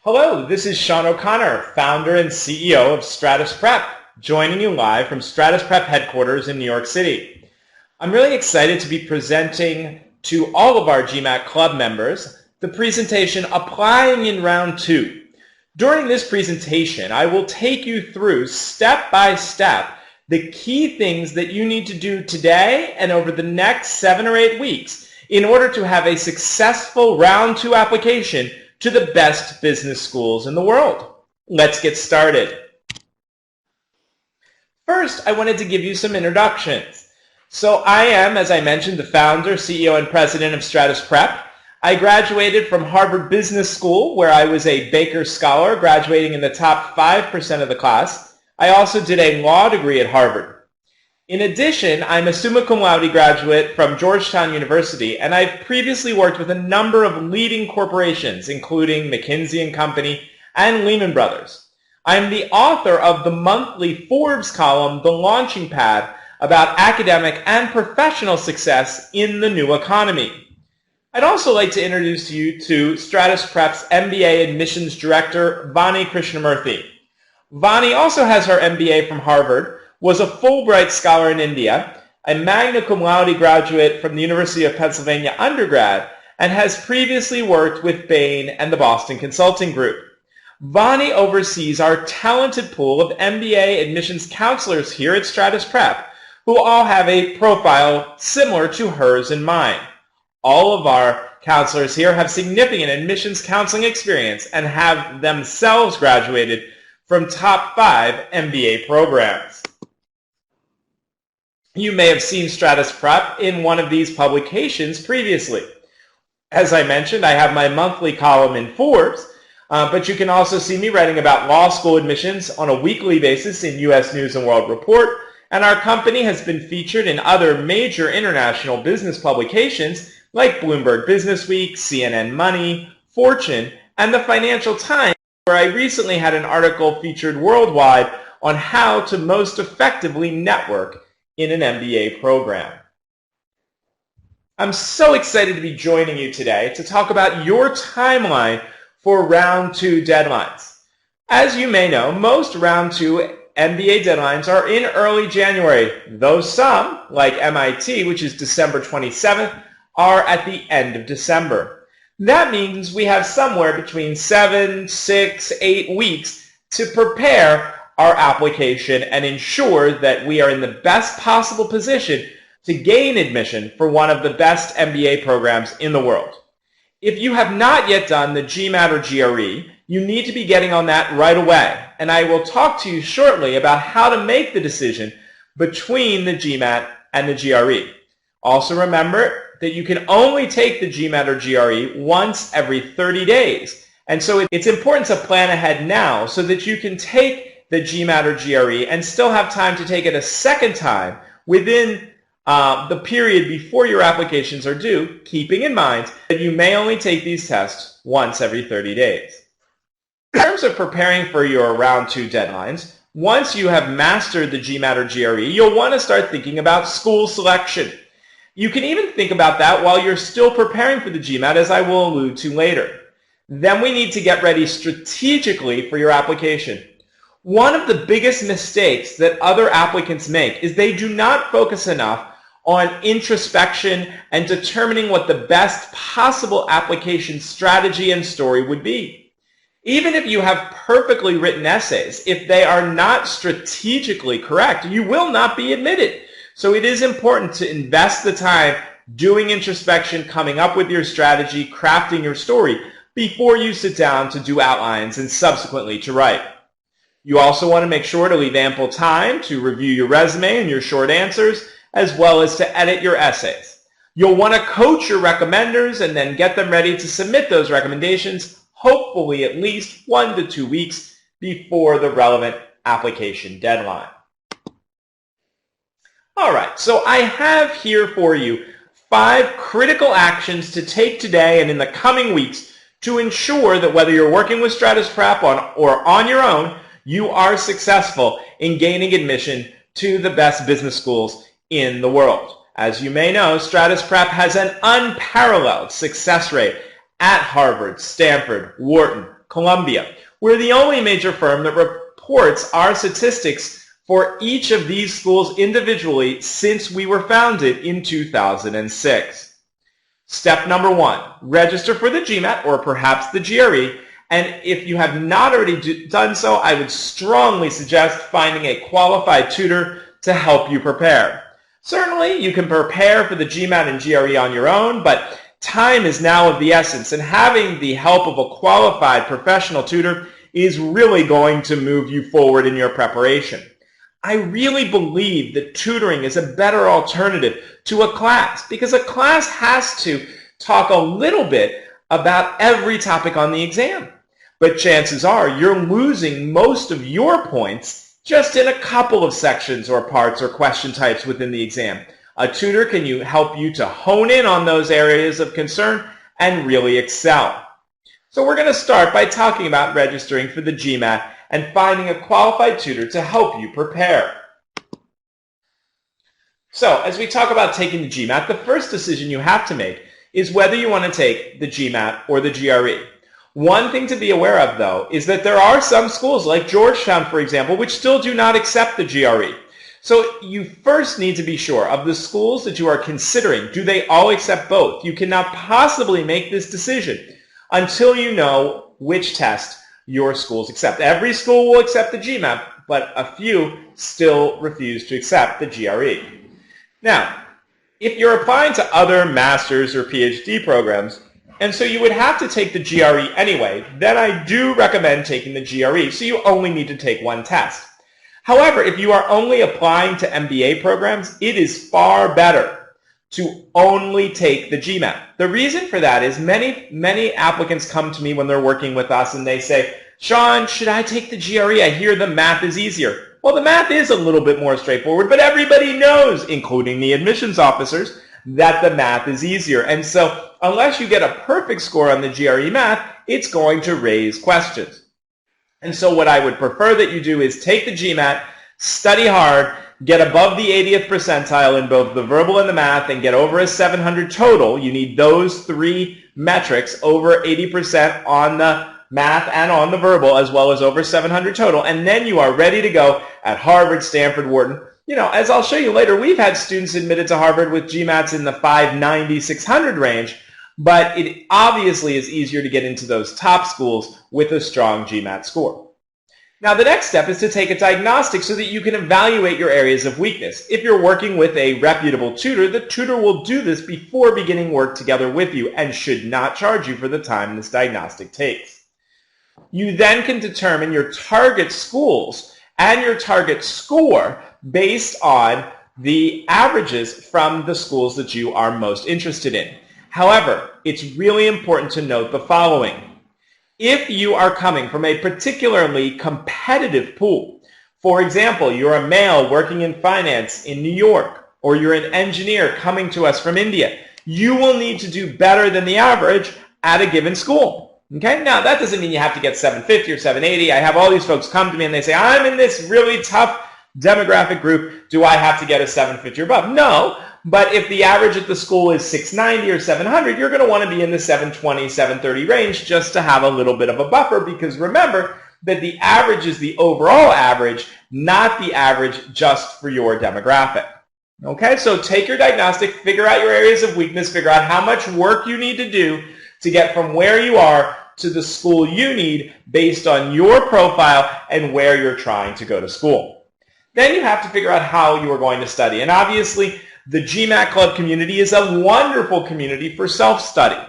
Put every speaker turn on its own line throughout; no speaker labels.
Hello, this is Sean O'Connor, founder and CEO of Stratus Prep, joining you live from Stratus Prep headquarters in New York City. I'm really excited to be presenting to all of our GMAT club members the presentation Applying in Round 2. During this presentation, I will take you through step by step the key things that you need to do today and over the next 7 or 8 weeks in order to have a successful Round 2 application to the best business schools in the world. Let's get started. First, I wanted to give you some introductions. So I am, as I mentioned, the founder, CEO, and president of Stratus Prep. I graduated from Harvard Business School, where I was a Baker Scholar, graduating in the top 5% of the class. I also did a law degree at Harvard. In addition, I'm a summa cum laude graduate from Georgetown University, and I've previously worked with a number of leading corporations, including McKinsey & Company and Lehman Brothers. I'm the author of the monthly Forbes column, The Launching Pad, about academic and professional success in the new economy. I'd also like to introduce you to Stratus Prep's MBA admissions director, Vani Krishnamurthy. Vani also has her MBA from Harvard, was a Fulbright scholar in India, a magna cum laude graduate from the University of Pennsylvania undergrad, and has previously worked with Bain and the Boston Consulting Group. Vani oversees our talented pool of MBA admissions counselors here at Stratus Prep, who all have a profile similar to hers and mine. All of our counselors here have significant admissions counseling experience and have themselves graduated from top 5 MBA programs. You may have seen Stratus Prep in one of these publications previously. As I mentioned, I have my monthly column in Forbes, but you can also see me writing about law school admissions on a weekly basis in U.S. News & World Report, and our company has been featured in other major international business publications like Bloomberg Businessweek, CNN Money, Fortune, and the Financial Times, where I recently had an article featured worldwide on how to most effectively network in an MBA program. I'm so excited to be joining you today to talk about your timeline for Round 2 deadlines. As you may know, most Round 2 MBA deadlines are in early January, though some, like MIT, which is December 27th, are at the end of December. That means we have somewhere between 7, 6, 8 weeks to prepare our application and ensure that we are in the best possible position to gain admission for one of the best MBA programs in the world. If you have not yet done the GMAT or GRE, you need to be getting on that right away, and I will talk to you shortly about how to make the decision between the GMAT and the GRE. Also remember that you can only take the GMAT or GRE once every 30 days, and so it's important to plan ahead now so that you can take the GMAT or GRE and still have time to take it a second time within the period before your applications are due, keeping in mind that you may only take these tests once every 30 days. In terms of preparing for your Round 2 deadlines, once you have mastered the GMAT or GRE, you'll want to start thinking about school selection. You can even think about that while you're still preparing for the GMAT, as I will allude to later. Then we need to get ready strategically for your application. One of the biggest mistakes that other applicants make is they do not focus enough on introspection and determining what the best possible application strategy and story would be. Even if you have perfectly written essays, if they are not strategically correct, you will not be admitted. So it is important to invest the time doing introspection, coming up with your strategy, crafting your story before you sit down to do outlines and subsequently to write. You also want to make sure to leave ample time to review your resume and your short answers, as well as to edit your essays. You'll want to coach your recommenders and then get them ready to submit those recommendations, hopefully at least 1 to 2 weeks before the relevant application deadline. All right, so I have here for you 5 critical actions to take today and in the coming weeks to ensure that whether you're working with Stratus Prep or on your own, you are successful in gaining admission to the best business schools in the world. As you may know, Stratus Prep has an unparalleled success rate at Harvard, Stanford, Wharton, Columbia. We're the only major firm that reports our statistics for each of these schools individually since we were founded in 2006. Step number 1, register for the GMAT or perhaps the GRE. And if you have not already done so, I would strongly suggest finding a qualified tutor to help you prepare. Certainly, you can prepare for the GMAT and GRE on your own, but time is now of the essence, and having the help of a qualified professional tutor is really going to move you forward in your preparation. I really believe that tutoring is a better alternative to a class because a class has to talk a little bit about every topic on the exam. But chances are you're losing most of your points just in a couple of sections or parts or question types within the exam. A tutor can help you to hone in on those areas of concern and really excel. So we're going to start by talking about registering for the GMAT and finding a qualified tutor to help you prepare. So as we talk about taking the GMAT, the first decision you have to make is whether you want to take the GMAT or the GRE. One thing to be aware of, though, is that there are some schools, like Georgetown, for example, which still do not accept the GRE. So you first need to be sure of the schools that you are considering. Do they all accept both? You cannot possibly make this decision until you know which test your schools accept. Every school will accept the GMAT, but a few still refuse to accept the GRE. Now, if you're applying to other master's or PhD programs, and so you would have to take the GRE anyway, then I do recommend taking the GRE, so you only need to take one test. However, if you are only applying to MBA programs, it is far better to only take the GMAT. The reason for that is many applicants come to me when they're working with us and they say, Sean, should I take the GRE? I hear the math is easier. Well, the math is a little bit more straightforward, but everybody knows, including the admissions officers, that the math is easier. And so unless you get a perfect score on the GRE math, it's going to raise questions. And so what I would prefer that you do is take the GMAT, study hard, get above the 80th percentile in both the verbal and the math, and get over a 700 total. You need those three metrics, over 80% on the math and on the verbal, as well as over 700 total, and then you are ready to go at Harvard, Stanford, Wharton. You know, as I'll show you later, we've had students admitted to Harvard with GMATs in the 590, 600 range, but it obviously is easier to get into those top schools with a strong GMAT score. Now, the next step is to take a diagnostic so that you can evaluate your areas of weakness. If you're working with a reputable tutor, the tutor will do this before beginning work together with you and should not charge you for the time this diagnostic takes. You then can determine your target schools and your target score based on the averages from the schools that you are most interested in. However, it's really important to note the following. If you are coming from a particularly competitive pool, for example, you're a male working in finance in New York, or you're an engineer coming to us from India, you will need to do better than the average at a given school. Okay? Now, that doesn't mean you have to get 750 or 780. I have all these folks come to me and they say, I'm in this really tough demographic group. Do I have to get a 750 or above? No. But if the average at the school is 690 or 700, you're going to want to be in the 720, 730 range just to have a little bit of a buffer, because remember that the average is the overall average, not the average just for your demographic. Okay, so take your diagnostic, figure out your areas of weakness, figure out how much work you need to do to get from where you are to the school you need based on your profile and where you're trying to go to school. Then you have to figure out how you are going to study. And obviously, the GMAT Club community is a wonderful community for self-study.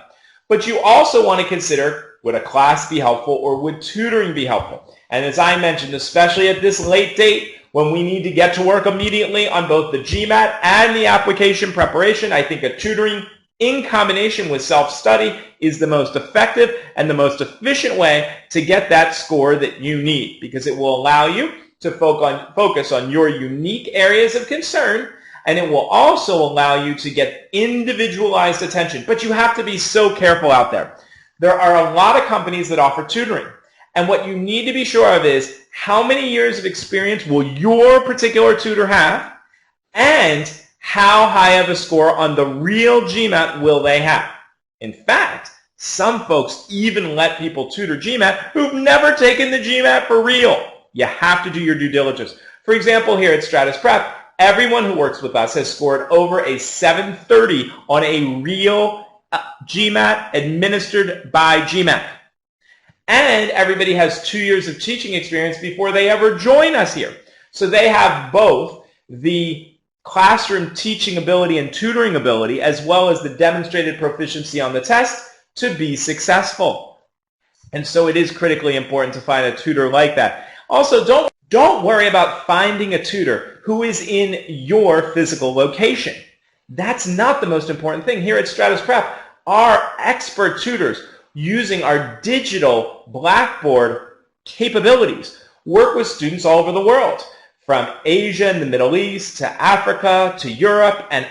But you also want to consider, would a class be helpful or would tutoring be helpful? And as I mentioned, especially at this late date, when we need to get to work immediately on both the GMAT and the application preparation, I think a tutoring in combination with self-study is the most effective and the most efficient way to get that score that you need, because it will allow you to focus on your unique areas of concern, and it will also allow you to get individualized attention. But you have to be so careful out there. There are a lot of companies that offer tutoring, and what you need to be sure of is how many years of experience will your particular tutor have, and how high of a score on the real GMAT will they have. In fact, Some folks even let people tutor GMAT who've never taken the GMAT for real. You have to do your due diligence. For example, here at Stratus Prep, everyone who works with us has scored over a 730 on a real GMAT administered by GMAT. And everybody has 2 years of teaching experience before they ever join us here. So they have both the classroom teaching ability and tutoring ability as well as the demonstrated proficiency on the test to be successful. And so it is critically important to find a tutor like that. Also, don't worry about finding a tutor who is in your physical location. That's not the most important thing. Here at Stratus Prep, our expert tutors using our digital Blackboard capabilities work with students all over the world, from Asia and the Middle East to Africa to Europe and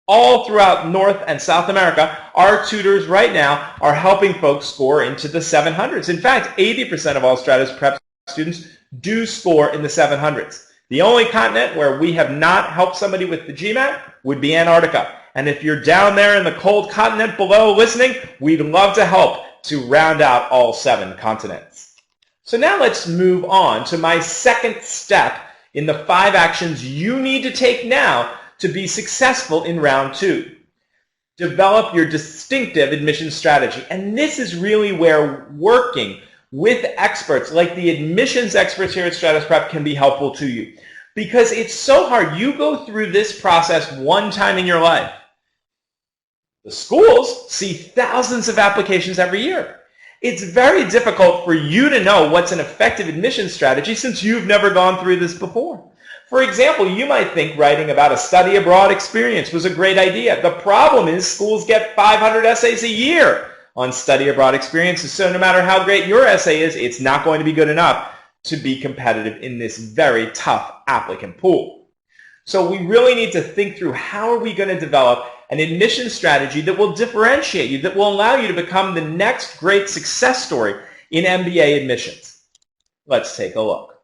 all throughout North and South America. Our tutors right now are helping folks score into the 700s. In fact, 80% of all Stratus Prep students do score in the 700s. The only continent where we have not helped somebody with the GMAT would be Antarctica. And if you're down there in the cold continent below listening, we'd love to help to round out all 7 continents. So now let's move on to my second step in the 5 actions you need to take now to be successful in round 2. Develop your distinctive admissions strategy. And this is really where working with experts like the admissions experts here at Stratus Prep can be helpful to you. Because it's so hard. You go through this process one time in your life. The schools see thousands of applications every year. It's very difficult for you to know what's an effective admissions strategy since you've never gone through this before. For example, you might think writing about a study abroad experience was a great idea. The problem is schools get 500 essays a year on study abroad experiences, so no matter how great your essay is, it's not going to be good enough to be competitive in this very tough applicant pool. So we really need to think through how are we going to develop an admissions strategy that will differentiate you, that will allow you to become the next great success story in MBA admissions. Let's take a look.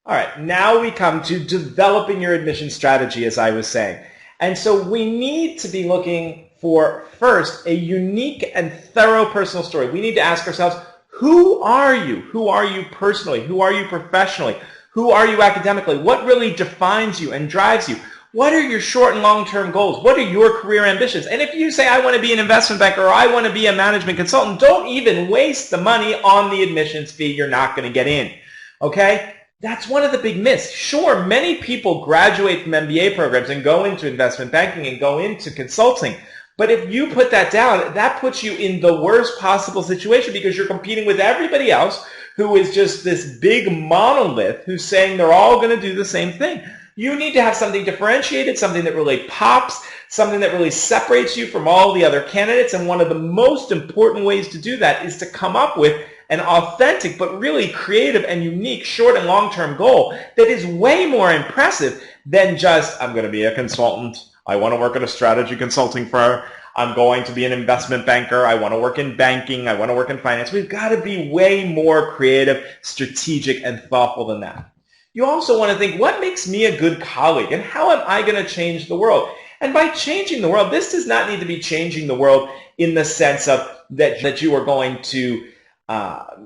All right, now we come to developing your admissions strategy, as I was saying. And so we need to be looking for, first, a unique and thorough personal story. We need to ask ourselves, who are you? Who are you personally? Who are you professionally? Who are you academically? What really defines you and drives you? What are your short and long-term goals? What are your career ambitions? And if you say, I want to be an investment banker or I want to be a management consultant, don't even waste the money on the admissions fee you're not going to get in. Okay? That's one of the big myths. Sure, many people graduate from MBA programs and go into investment banking and go into consulting. But if you put that down, that puts you in the worst possible situation because you're competing with everybody else who is just this big monolith who's saying they're all going to do the same thing. You need to have something differentiated, something that really pops, something that really separates you from all the other candidates. And one of the most important ways to do that is to come up with an authentic but really creative and unique short and long-term goal that is way more impressive than just, I'm going to be a consultant, I want to work at a strategy consulting firm, I'm going to be an investment banker, I want to work in banking, I want to work in finance. We've got to be way more creative, strategic, and thoughtful than that. You also want to think, what makes me a good colleague and how am I going to change the world? And by changing the world, this does not need to be changing the world in the sense of that you are going to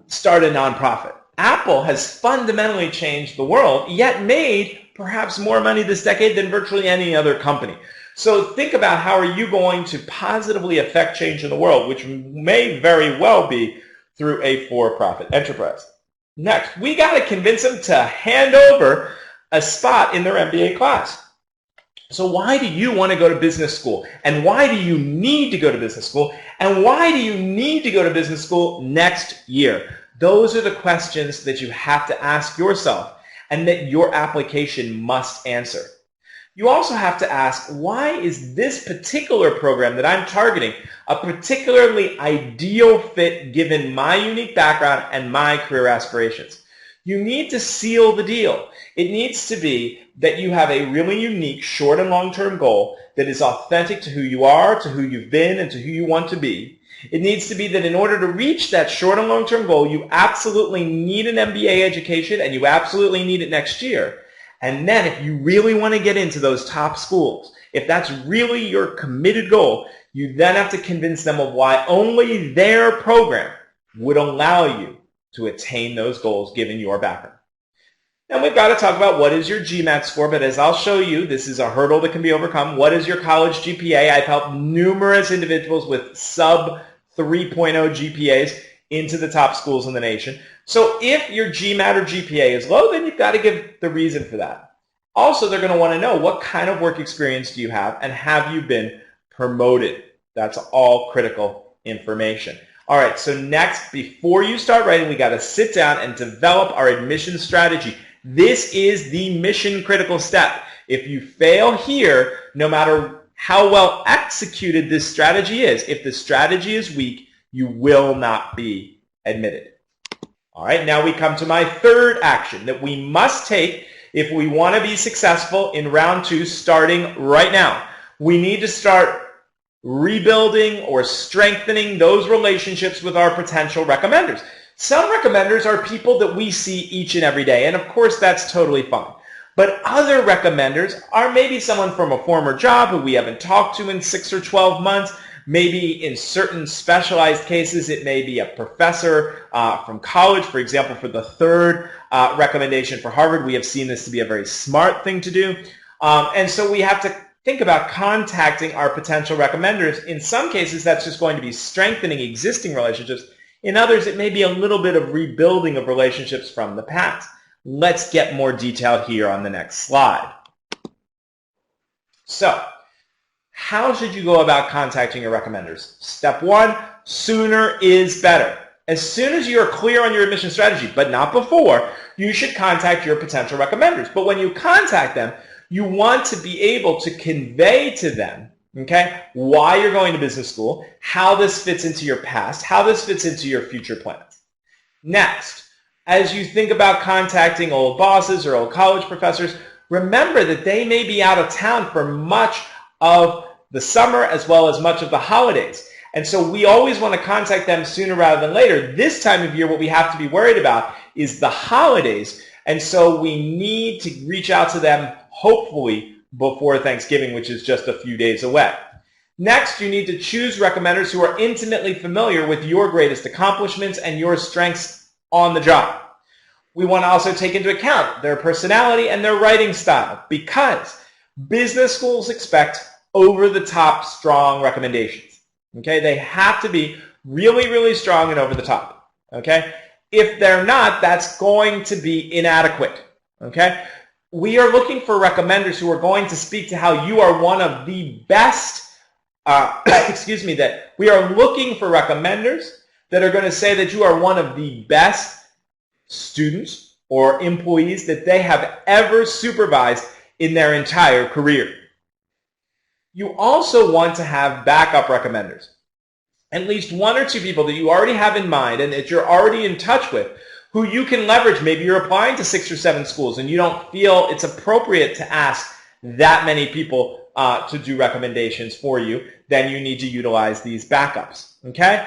start a nonprofit. Apple has fundamentally changed the world, yet made perhaps more money this decade than virtually any other company. So think about how are you going to positively affect change in the world, which may very well be through a for-profit enterprise. Next, we got to convince them to hand over a spot in their MBA class. So why do you want to go to business school? And why do you need to go to business school? And why do you need to go to business school next year? Those are the questions that you have to ask yourself and that your application must answer. You also have to ask, why is this particular program that I'm targeting a particularly ideal fit given my unique background and my career aspirations? You need to seal the deal. It needs to be that you have a really unique short and long-term goal that is authentic to who you are, to who you've been, and to who you want to be. It needs to be that in order to reach that short and long-term goal, you absolutely need an MBA education and you absolutely need it next year. And then if you really want to get into those top schools, if that's really your committed goal, you then have to convince them of why only their program would allow you to attain those goals given your background. Then we've got to talk about what is your GMAT score, but as I'll show you, this is a hurdle that can be overcome. What is your college GPA? I've helped numerous individuals with sub 3.0 GPAs into the top schools in the nation. So if your GMAT or GPA is low, then you've got to give the reason for that. Also, they're going to want to know what kind of work experience do you have and have you been promoted? That's all critical information. All right, so next, before you start writing, we got to sit down and develop our admission strategy. This is the mission critical step. If you fail here, no matter how well executed this strategy is, if the strategy is weak, you will not be admitted. All right, now we come to my third action that we must take if we want to be successful in round 2 starting right now. We need to start rebuilding or strengthening those relationships with our potential recommenders. Some recommenders are people that we see each and every day, and of course that's totally fine. But other recommenders are maybe someone from a former job who we haven't talked to in 6 or 12 months. Maybe in certain specialized cases, it may be a professor from college. For example, for the third recommendation for Harvard, we have seen this to be a very smart thing to do. And so we have to think about contacting our potential recommenders. In some cases, that's just going to be strengthening existing relationships. In others, it may be a little bit of rebuilding of relationships from the past. Let's get more detail here on the next slide. So, how should you go about contacting your recommenders? Step 1, sooner is better. As soon as you are clear on your admission strategy, but not before, you should contact your potential recommenders. But when you contact them, you want to be able to convey to them, okay, why you're going to business school, how this fits into your past, how this fits into your future plans. Next, as you think about contacting old bosses or old college professors, remember that they may be out of town for much of the summer as well as much of the holidays. And so we always want to contact them sooner rather than later. This time of year, what we have to be worried about is the holidays. And so we need to reach out to them hopefully before Thanksgiving, which is just a few days away. Next, you need to choose recommenders who are intimately familiar with your greatest accomplishments and your strengths on the job. We want to also take into account their personality and their writing style because business schools expect over-the-top strong recommendations. Okay, they have to be really, really strong and over the top. Okay, if they're not, that's going to be inadequate. Okay, we are looking for recommenders who are going to speak to how you are one of the best. That we are looking for recommenders that are going to say that you are one of the best students or employees that they have ever supervised in their entire career. You also want to have backup recommenders. At least 1 or 2 people that you already have in mind and that you're already in touch with who you can leverage. Maybe you're applying to 6 or 7 schools and you don't feel it's appropriate to ask that many people to do recommendations for you. Then you need to utilize these backups. Okay?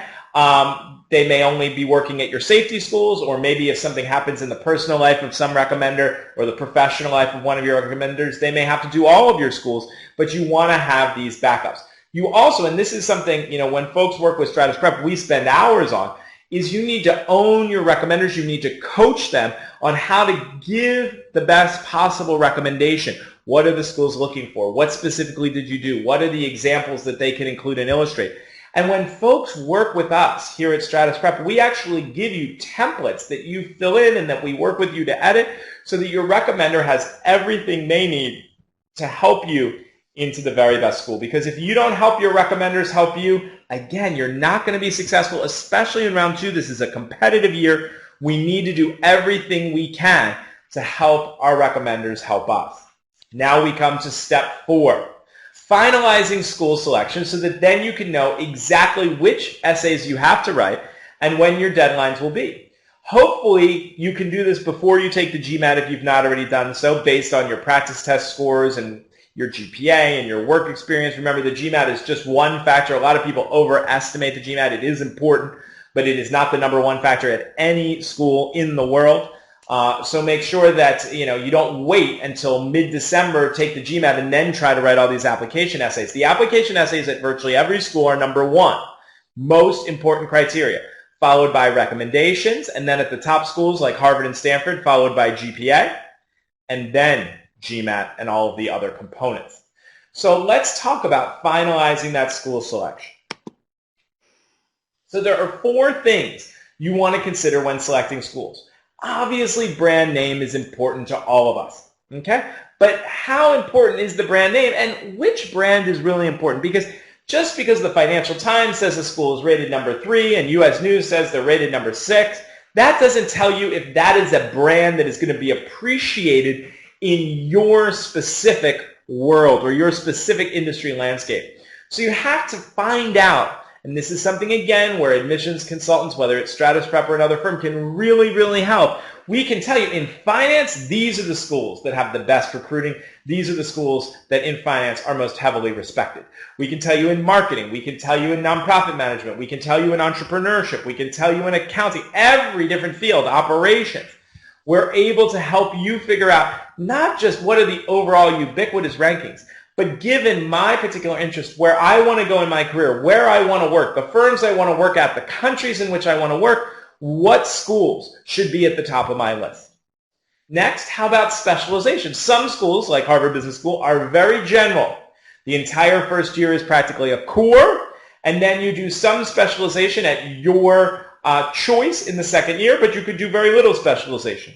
They may only be working at your safety schools, or maybe if something happens in the personal life of some recommender or the professional life of one of your recommenders, they may have to do all of your schools, but you want to have these backups. You also, and this is something, when folks work with Stratus Prep, we spend hours on, is you need to own your recommenders. You need to coach them on how to give the best possible recommendation. What are the schools looking for? What specifically did you do? What are the examples that they can include and illustrate? And when folks work with us here at Stratus Prep, we actually give you templates that you fill in and that we work with you to edit so that your recommender has everything they need to help you into the very best school. Because if you don't help your recommenders help you, again, you're not going to be successful, especially in round 2. This is a competitive year. We need to do everything we can to help our recommenders help us. Now we come to step 4. Finalizing school selection so that then you can know exactly which essays you have to write and when your deadlines will be. Hopefully, you can do this before you take the GMAT if you've not already done so, based on your practice test scores and your GPA and your work experience. Remember, the GMAT is just one factor. A lot of people overestimate the GMAT. It is important, but it is not the #1 factor at any school in the world. So make sure that you don't wait until mid-December, take the GMAT, and then try to write all these application essays. The application essays at virtually every school are number one, most important criteria, followed by recommendations, and then at the top schools like Harvard and Stanford, followed by GPA, and then GMAT and all of the other components. So let's talk about finalizing that school selection. So there are 4 things you want to consider when selecting schools. Obviously, brand name is important to all of us, okay? But how important is the brand name, and which brand is really important? Because just because the Financial Times says a school is rated number 3 and US News says they're rated number 6, that doesn't tell you if that is a brand that is going to be appreciated in your specific world or your specific industry landscape. So you have to find out, and this is something, again, where admissions consultants, whether it's Stratus Prep or another firm, can really, really help. We can tell you in finance, these are the schools that have the best recruiting. These are the schools that in finance are most heavily respected. We can tell you in marketing. We can tell you in nonprofit management. We can tell you in entrepreneurship. We can tell you in accounting, every different field, operations. We're able to help you figure out not just what are the overall ubiquitous rankings, but given my particular interest, where I want to go in my career, where I want to work, the firms I want to work at, the countries in which I want to work, what schools should be at the top of my list. Next, how about specialization? Some schools, like Harvard Business School, are very general. The entire first year is practically a core, and then you do some specialization at your choice in the second year, but you could do very little specialization.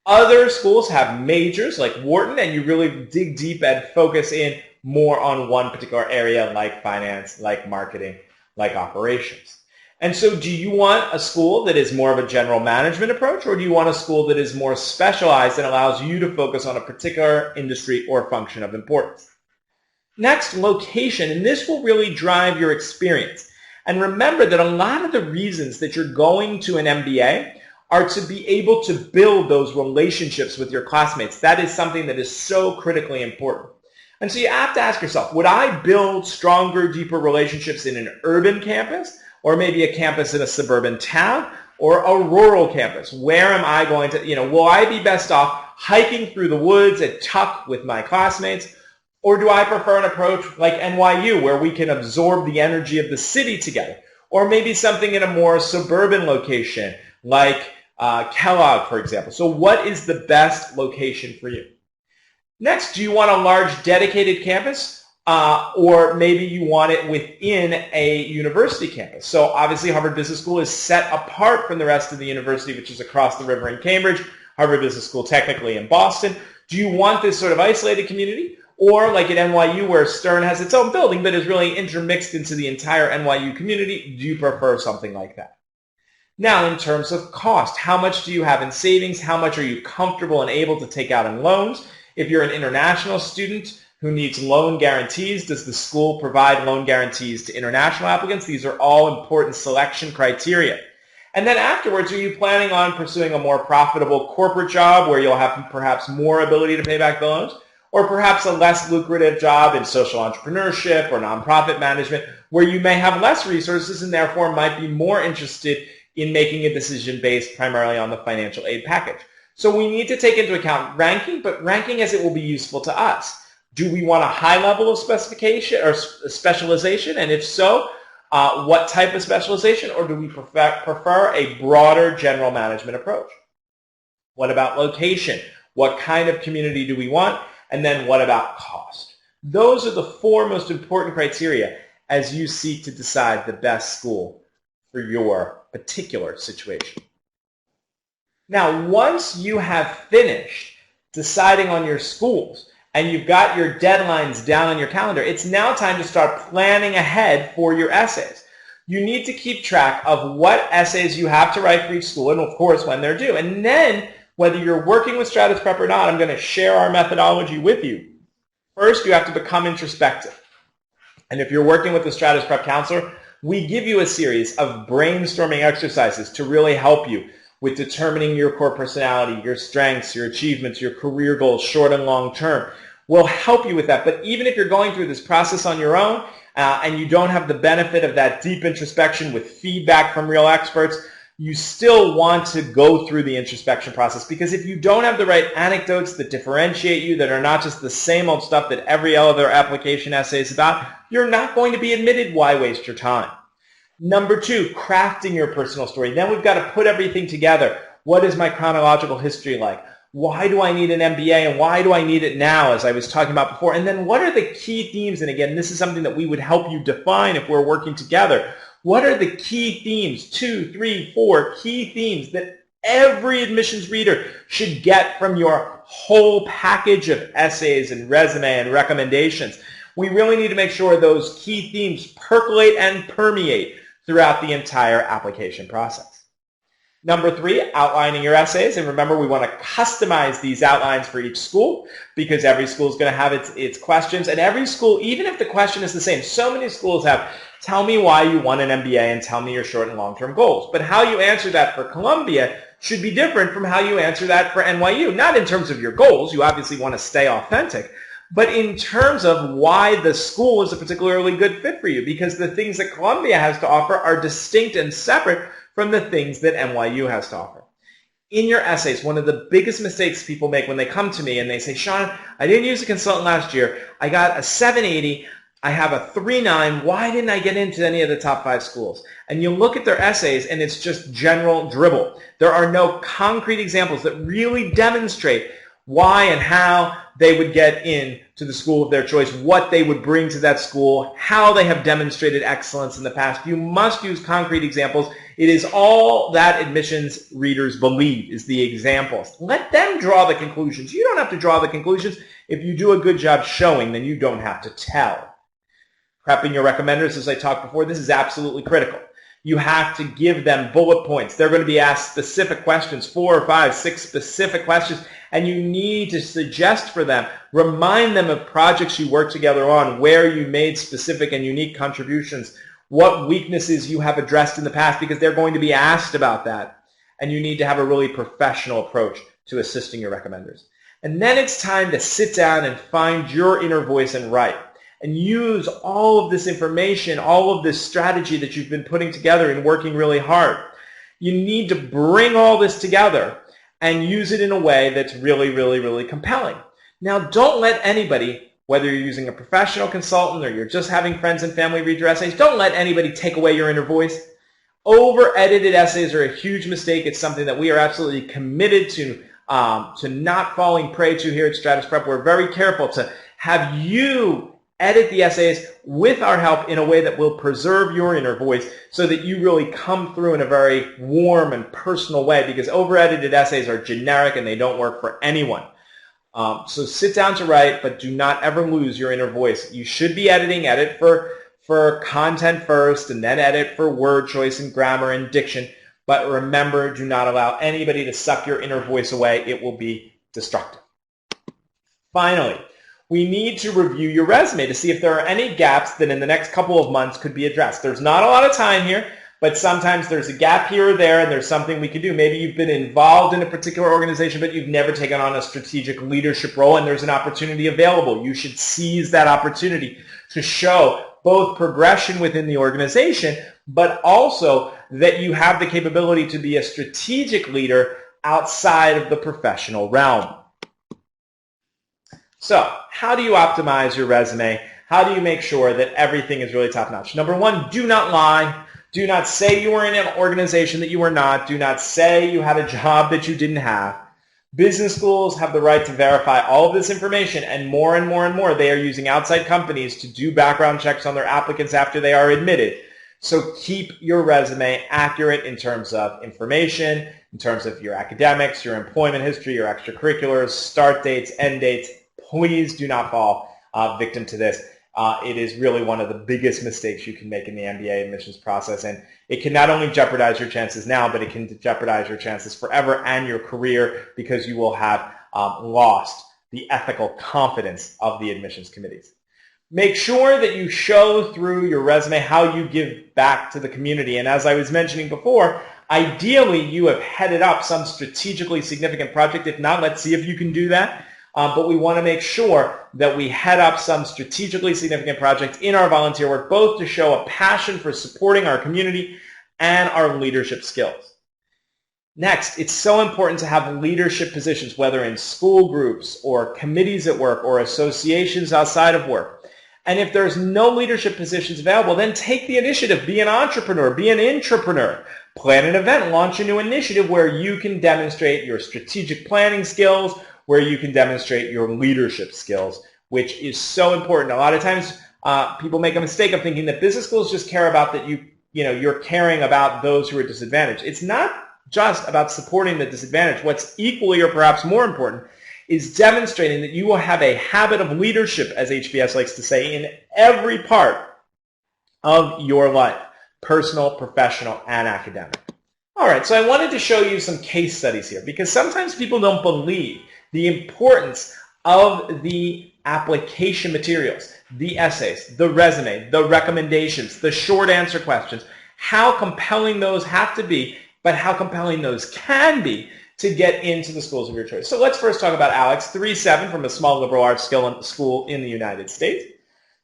Other schools have majors like Wharton, and you really dig deep and focus in more on one particular area like finance, like marketing, like operations. And so do you want a school that is more of a general management approach, or do you want a school that is more specialized and allows you to focus on a particular industry or function of importance? Next, location, and this will really drive your experience. And remember that a lot of the reasons that you're going to an MBA are to be able to build those relationships with your classmates. That is something that is so critically important. And so you have to ask yourself, would I build stronger, deeper relationships in an urban campus, or maybe a campus in a suburban town, or a rural campus? Where am I going to, will I be best off hiking through the woods at Tuck with my classmates? Or do I prefer an approach like NYU, where we can absorb the energy of the city together? Or maybe something in a more suburban location, like Kellogg, for example. So what is the best location for you? Next, do you want a large dedicated campus, or maybe you want it within a university campus? So obviously Harvard Business School is set apart from the rest of the university, which is across the river in Cambridge, Harvard Business School technically in Boston. Do you want this sort of isolated community? Or like at NYU, where Stern has its own building but is really intermixed into the entire NYU community, do you prefer something like that? Now, in terms of cost, how much do you have in savings? How much are you comfortable and able to take out in loans? If you're an international student who needs loan guarantees, does the school provide loan guarantees to international applicants? These are all important selection criteria. And then afterwards, are you planning on pursuing a more profitable corporate job where you'll have perhaps more ability to pay back the loans? Or perhaps a less lucrative job in social entrepreneurship or nonprofit management where you may have less resources and therefore might be more interested in making a decision based primarily on the financial aid package. So we need to take into account ranking, but ranking as it will be useful to us. Do we want a high level of specification or specialization? And if so, what type of specialization? Or do we prefer a broader general management approach? What about location? What kind of community do we want? And then what about cost? Those are the 4 most important criteria as you seek to decide the best school for your particular situation. Now, once you have finished deciding on your schools and you've got your deadlines down on your calendar, it's now time to start planning ahead for your essays. You need to keep track of what essays you have to write for each school and, of course, when they're due. And then, whether you're working with Stratus Prep or not, I'm going to share our methodology with you. First, you have to become introspective. And if you're working with a Stratus Prep counselor, we give you a series of brainstorming exercises to really help you with determining your core personality, your strengths, your achievements, your career goals, short and long term. We'll help you with that. But even if you're going through this process on your own and you don't have the benefit of that deep introspection with feedback from real experts, you still want to go through the introspection process, because if you don't have the right anecdotes that differentiate you, that are not just the same old stuff that every other application essay is about, you're not going to be admitted. Why waste your time? Number 2, crafting your personal story. Then we've got to put everything together. What is my chronological history like? Why do I need an MBA, and why do I need it now, as I was talking about before? And then what are the key themes? And again, this is something that we would help you define if we're working together. What are the key themes, 2, 3, 4 key themes that every admissions reader should get from your whole package of essays and resume and recommendations? We really need to make sure those key themes percolate and permeate throughout the entire application process. Number 3, outlining your essays. And remember, we want to customize these outlines for each school, because every school is going to have its questions. And every school, even if the question is the same, so many schools have, tell me why you want an MBA and tell me your short and long-term goals. But how you answer that for Columbia should be different from how you answer that for NYU. Not in terms of your goals. You obviously want to stay authentic. But in terms of why the school is a particularly good fit for you, because the things that Columbia has to offer are distinct and separate from the things that NYU has to offer. In your essays, one of the biggest mistakes people make when they come to me and they say, Sean, I didn't use a consultant last year. I got a 780. I have a 3.9. Why didn't I get into any of the top 5 schools? And you look at their essays and it's just general dribble. There are no concrete examples that really demonstrate why and how they would get into the school of their choice, what they would bring to that school, how they have demonstrated excellence in the past. You must use concrete examples. It is all that admissions readers believe is the examples. Let them draw the conclusions. You don't have to draw the conclusions. If you do a good job showing, then you don't have to tell. Prepping your recommenders, as I talked before, this is absolutely critical. You have to give them bullet points. They're going to be asked specific questions, 4 or 5, 6 specific questions, and you need to suggest for them, remind them of projects you worked together on, where you made specific and unique contributions, what weaknesses you have addressed in the past, because they're going to be asked about that. And you need to have a really professional approach to assisting your recommenders. And then it's time to sit down and find your inner voice and write. And use all of this information, all of this strategy that you've been putting together and working really hard. You need to bring all this together and use it in a way that's really, really, really compelling. Now, don't let anybody, whether you're using a professional consultant or you're just having friends and family read your essays, don't let anybody take away your inner voice. Over-edited essays are a huge mistake. It's something that we are absolutely committed to not falling prey to here at Stratus Prep. We're very careful to have you edit the essays with our help in a way that will preserve your inner voice so that you really come through in a very warm and personal way, because over-edited essays are generic and they don't work for anyone. So sit down to write, but do not ever lose your inner voice. You should be editing. Edit for content first, and then edit for word choice and grammar and diction. But remember, do not allow anybody to suck your inner voice away. It will be destructive. Finally, we need to review your resume to see if there are any gaps that in the next couple of months could be addressed. There's not a lot of time here, but sometimes there's a gap here or there, and there's something we could do. Maybe you've been involved in a particular organization, but you've never taken on a strategic leadership role, and there's an opportunity available. You should seize that opportunity to show both progression within the organization, but also that you have the capability to be a strategic leader outside of the professional realm. So, how do you optimize your resume? How do you make sure that everything is really top-notch? Number 1, do not lie. Do not say you were in an organization that you were not. Do not say you had a job that you didn't have. Business schools have the right to verify all of this information, and more and more and more they are using outside companies to do background checks on their applicants after they are admitted. So keep your resume accurate in terms of information, in terms of your academics, your employment history, your extracurriculars, start dates, end dates. Please do not fall victim to this. It is really one of the biggest mistakes you can make in the MBA admissions process, and it can not only jeopardize your chances now, but it can jeopardize your chances forever and your career, because you will have lost the ethical confidence of the admissions committees. Make sure that you show through your resume how you give back to the community, and as I was mentioning before, ideally you have headed up some strategically significant project. If not, let's see if you can do that. But we want to make sure that we head up some strategically significant projects in our volunteer work, both to show a passion for supporting our community and our leadership skills. Next, it's so important to have leadership positions, whether in school groups or committees at work or associations outside of work. And if there's no leadership positions available, then take the initiative. Be an entrepreneur. Be an intrapreneur. Plan an event. Launch a new initiative where you can demonstrate your strategic planning skills, where you can demonstrate your leadership skills, which is so important. A lot of times people make a mistake of thinking that business schools just care about that you're caring about those who are disadvantaged. It's not just about supporting the disadvantaged. What's equally or perhaps more important is demonstrating that you will have a habit of leadership, as HBS likes to say, in every part of your life, personal, professional, and academic. All right, so I wanted to show you some case studies here because sometimes people don't believe the importance of the application materials, the essays, the resume, the recommendations, the short answer questions, how compelling those have to be, but how compelling those can be to get into the schools of your choice. So let's first talk about Alex, 3.7 from a small liberal arts school in the United States,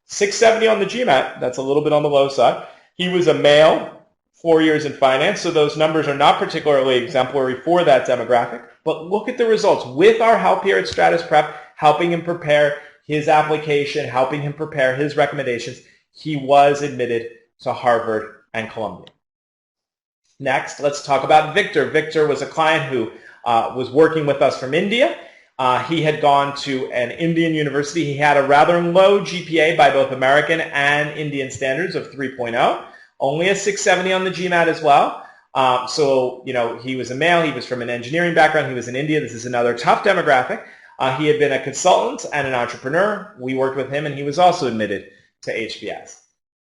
670 on the GMAT, that's a little bit on the low side. He was a male, 4 years in finance, so those numbers are not particularly exemplary for that demographic, but look at the results with our help here at Stratus Prep, helping him prepare his application, helping him prepare his recommendations. He was admitted to Harvard and Columbia. Next, let's talk about Victor. Victor was a client who was working with us from India. He had gone to an Indian university. He had a rather low GPA by both American and Indian standards of 3.0, only a 670 on the GMAT as well. So, he was a male. He was from an engineering background. He was in India. This is another tough demographic. He had been a consultant and an entrepreneur. We worked with him, and he was also admitted to HBS.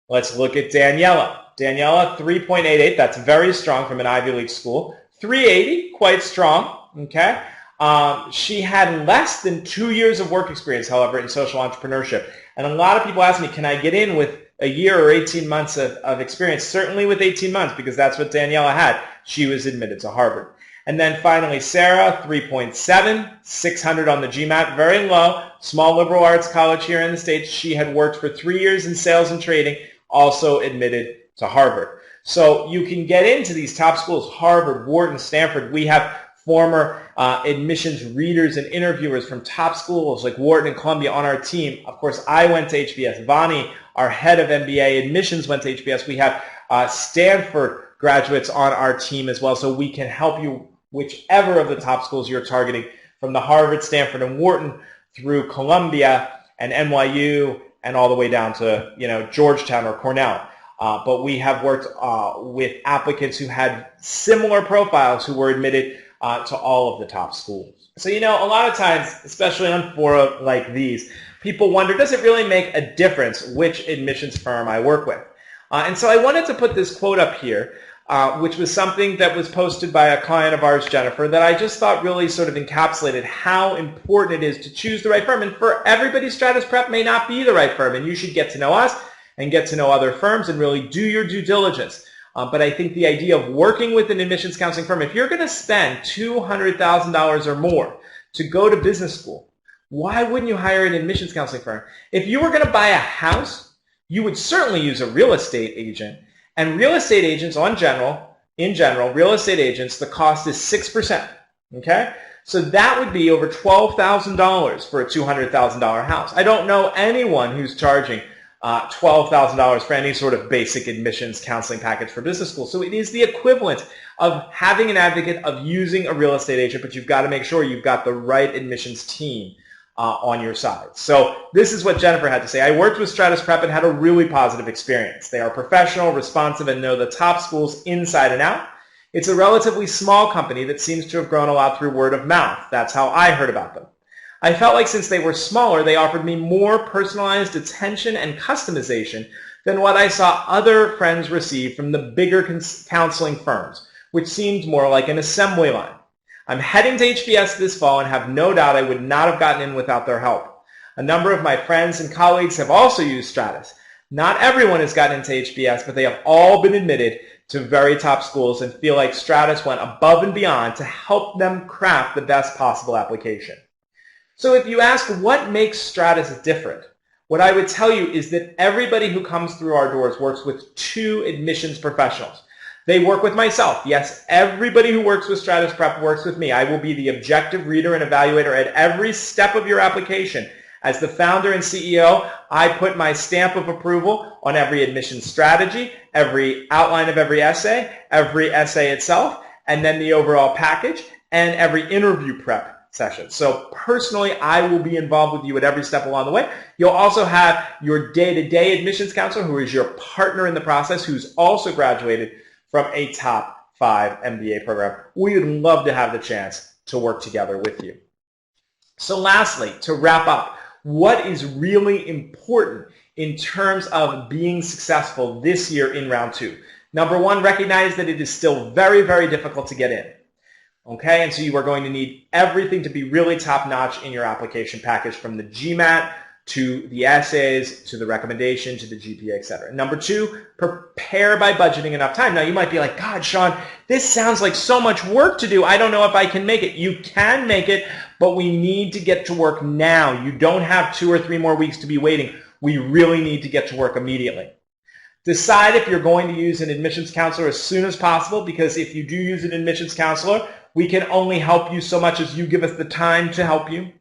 Let's look at Daniela. Daniela, 3.88. That's very strong from an Ivy League school. 380, quite strong. Okay. She had less than 2 years of work experience, however, in social entrepreneurship. And a lot of people ask me, can I get in with a year or 18 months of experience? Certainly with 18 months, because that's what Daniela had. She was admitted to Harvard. And then finally, Sarah, 3.7, 600 on the GMAT, very low, small liberal arts college here in the States. She had worked for 3 years in sales and trading, also admitted to Harvard. So you can get into these top schools, Harvard, Wharton, Stanford. We have former admissions readers and interviewers from top schools like Wharton and Columbia on our team. Of course, I went to HBS. Vani, our head of MBA admissions, went to HBS. We have Stanford graduates on our team as well, so we can help you whichever of the top schools you're targeting, from the Harvard, Stanford, and Wharton through Columbia and NYU and all the way down to Georgetown or Cornell. But we have worked with applicants who had similar profiles who were admitted to all of the top schools. So, a lot of times, especially on fora like these, people wonder, does it really make a difference which admissions firm I work with? And so I wanted to put this quote up here, which was something that was posted by a client of ours, Jennifer, that I just thought really sort of encapsulated how important it is to choose the right firm. And for everybody, Stratus Prep may not be the right firm, and you should get to know us and get to know other firms and really do your due diligence. But I think the idea of working with an admissions counseling firm, if you're going to spend $200,000 or more to go to business school, why wouldn't you hire an admissions counseling firm? If you were going to buy a house, you would certainly use a real estate agent. And real estate agents in general, real estate agents, the cost is 6%. Okay? So that would be over $12,000 for a $200,000 house. I don't know anyone who's charging $12,000 for any sort of basic admissions counseling package for business school. So it is the equivalent of having an advocate, of using a real estate agent, but you've got to make sure you've got the right admissions team on your side. So this is what Jennifer had to say. I worked with Stratus Prep and had a really positive experience. They are professional, responsive, and know the top schools inside and out. It's a relatively small company that seems to have grown a lot through word of mouth. That's how I heard about them. I felt like since they were smaller, they offered me more personalized attention and customization than what I saw other friends receive from the bigger counseling firms, which seemed more like an assembly line. I'm heading to HBS this fall and have no doubt I would not have gotten in without their help. A number of my friends and colleagues have also used Stratus. Not everyone has gotten into HBS, but they have all been admitted to very top schools and feel like Stratus went above and beyond to help them craft the best possible application. So if you ask what makes Stratus different, what I would tell you is that everybody who comes through our doors works with two admissions professionals. They work with myself. Yes, everybody who works with Stratus Prep works with me. I will be the objective reader and evaluator at every step of your application. As the founder and CEO, I put my stamp of approval on every admission strategy, every outline of every essay itself, and then the overall package, and every interview prep session. So personally, I will be involved with you at every step along the way. You'll also have your day-to-day admissions counselor, who is your partner in the process, who's also graduated from a top 5 MBA program. We would love to have the chance to work together with you. So lastly, to wrap up, what is really important in terms of being successful this year in round 2? Number 1, recognize that it is still very, very difficult to get in. Okay, and so you are going to need everything to be really top-notch in your application package, from the GMAT to the essays, to the recommendation, to the GPA, etc. Number 2, prepare by budgeting enough time. Now, you might be like, God, Sean, this sounds like so much work to do. I don't know if I can make it. You can make it, but we need to get to work now. You don't have 2 or 3 more weeks to be waiting. We really need to get to work immediately. Decide if you're going to use an admissions counselor as soon as possible, because if you do use an admissions counselor, we can only help you so much as you give us the time to help you.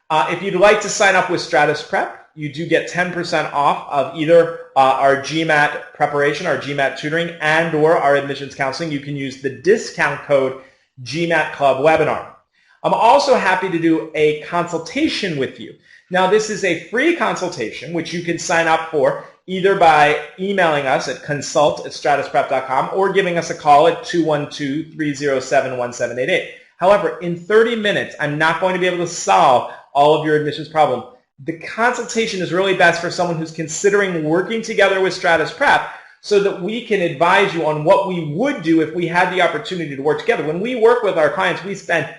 If you'd like to sign up with Stratus Prep, you do get 10% off of either our GMAT preparation, our GMAT tutoring, and or our admissions counseling. You can use the discount code GMAT Club Webinar. I'm also happy to do a consultation with you. Now, this is a free consultation, which you can sign up for either by emailing us at consult@stratusprep.com or giving us a call at 212-307-1788. However, in 30 minutes, I'm not going to be able to solve all of your admissions problem. The consultation is really best for someone who's considering working together with Stratus Prep, so that we can advise you on what we would do if we had the opportunity to work together. When we work with our clients, we spend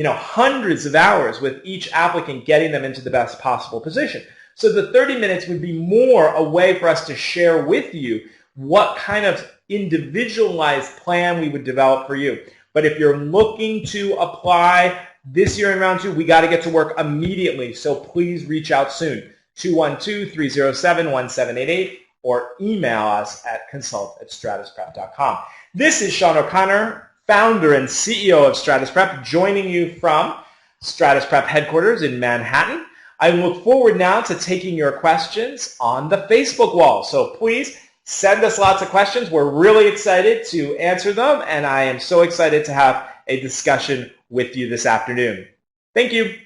hundreds of hours with each applicant getting them into the best possible position. So the 30 minutes would be more a way for us to share with you what kind of individualized plan we would develop for you. But if you're looking to apply this year in round 2, we got to get to work immediately. So please reach out soon. 212-307-1788 or email us at consult@stratusprep.com. This is Sean O'Connor, founder and CEO of Stratus Prep, joining you from Stratus Prep headquarters in Manhattan. I look forward now to taking your questions on the Facebook wall. So please send us lots of questions. We're really excited to answer them, and I am so excited to have a discussion with you this afternoon. Thank you.